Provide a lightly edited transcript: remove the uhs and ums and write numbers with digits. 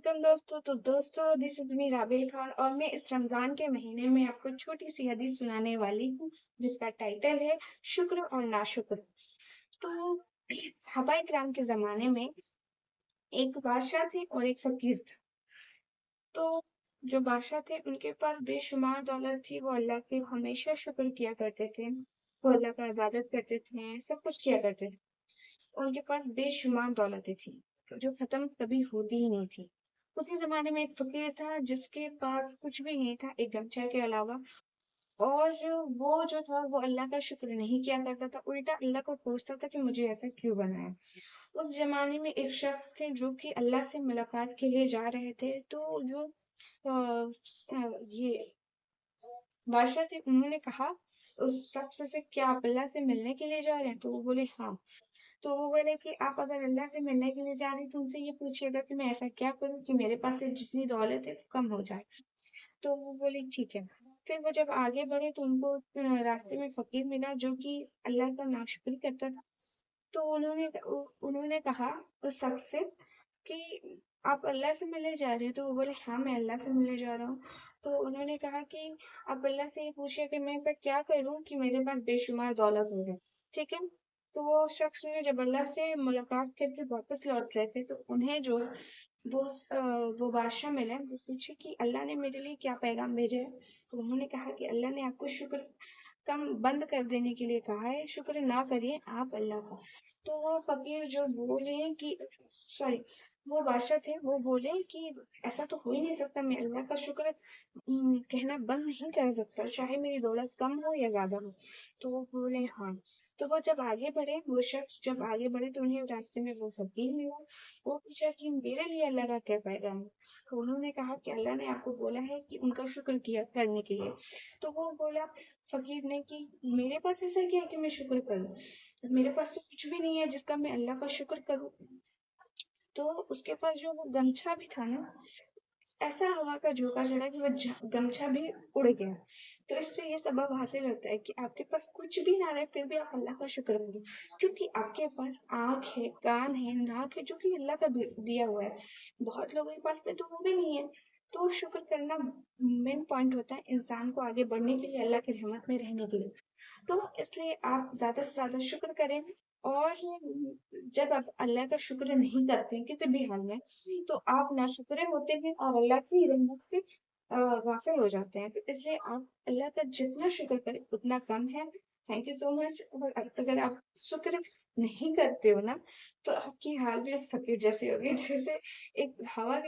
Welcome दोस्तों। तो दोस्तों, this is me Rabil Khan और मैं इस रमजान के महीने में आपको छोटी सी हदीस सुनाने वाली हूँ जिसका टाइटल है शुक्र और नाशुक्र। तो सहाबाए किराम के जमाने में एक बादशाह थे और एक फकीर था। तो जो बादशाह थे उनके पास बेशुमार दौलत थी। वो अल्लाह के हमेशा शुक्र किया करते थे, वो अल्लाह का इबादत करते थे, सब कुछ किया करते थे। उनके पास बेशुमार दौलतें थी जो खत्म कभी होती ही नहीं थी। उसी जमाने में एक फकीर था जिसके पास कुछ भी नहीं था एक गमछा के अलावा। और वो जो था वो अल्लाह का शुक्र नहीं किया करता था, उल्टा अल्लाह को पूछता था कि मुझे ऐसा क्यों बनाया। उस जमाने में एक शख्स थे जो कि अल्लाह से मुलाकात के लिए जा रहे थे। तो जो ये बादशाह थे उन्होंने कहा उस शख्स से, क्या आप अल्लाह से मिलने के लिए जा रहे हैं? तो वो बोले हाँ। तो वो बोले कि आप अगर अल्लाह से मिलने के लिए जा रही तो उनसे ये पूछिएगा कि मैं ऐसा क्या करूं कि मेरे पास से जितनी दौलत है वो कम हो जाए। तो वो बोली ठीक है। फिर वो जब आगे बढ़े तो उनको रास्ते में फकीर मिला जो कि अल्लाह का नाशुक्री करता था। तो उन्होंने कहा उस शख्स से कि आप अल्लाह से मिलने जा रहे हो? तो वो बोले हाँ, मैं अल्लाह से मिलने जा रहा हूँ। तो उन्होंने कहा कि आप अल्लाह से ये पूछिए कि मैं ऐसा क्या करूँ कि मेरे पास बेशुमार दौलत हो जाए। ठीक है। तो वो शख्स ने जब अल्लाह से मुलाकात करके वापस लौट रहे थे तो उन्हें जो वो वो बादशाह मिले। वो पूछे कि अल्लाह ने मेरे लिए क्या पैगाम भेजा है? तो उन्होंने कहा कि अल्लाह ने आपको शुक्र कम बंद कर देने के लिए कहा है, शुक्र ना करिए आप अल्लाह का। तो वो फकीर जो बोले कि सॉरी वो बादशाह थे, वो बोले कि ऐसा तो हो ही नहीं सकता, मैं अल्लाह का शुक्र कहना बंद नहीं कर सकता, चाहे मेरी दौलत कम हो या ज्यादा हो। तो वो बोले हाँ। तो वो जब आगे बढ़े, वो शख्स जब आगे बढ़े तो उन्हें रास्ते में वो फकीर मिला। वो पूछा कि मेरे लिए अल्लाह का क्या पैगाम है? तो उन्होंने कहा कि अल्लाह ने आपको बोला है कि उनका शुक्र किया करने के लिए। तो वो बोला फकीर ने कि मेरे पास ऐसा क्या है कि मैं शुक्र करूं, मेरे पास तो कुछ भी नहीं है जिसका मैं अल्लाह का शुक्र करूं। तो उसके पास जो वो गमछा भी था ना, ऐसा हवा का झोंका चला कि वो गमछा भी उड़ गया। तो इससे ये सबक हासिल होता है कि आपके पास कुछ भी ना रहे फिर भी आप अल्लाह का शुक्र करो, क्योंकि आपके पास आंख है, कान है, नाक है जो कि अल्लाह का दिया हुआ है। बहुत लोगों के पास में तो वो भी नहीं है। तो शुक्र करना मेन पॉइंट होता है इंसान को आगे बढ़ने के लिए, अल्लाह की रहमत में रहने के लिए। तो इसलिए आप ज़्यादा से ज़्यादा शुक्र करें। और जब आप अल्लाह का शुक्र नहीं करते हैं किसी भी हाल में, तो आप नाशुक्रे होते हैं और अल्लाह की रहमत से गाफिल हो जाते हैं। तो इसलिए आप अल्लाह का जितना शुक्र करें उतना कम है। Thank you so much. और अगर आप शुक्र नहीं करते हो ना, तो आपकी हाल भी उस फकीर जैसी होगी जैसे एक हवा के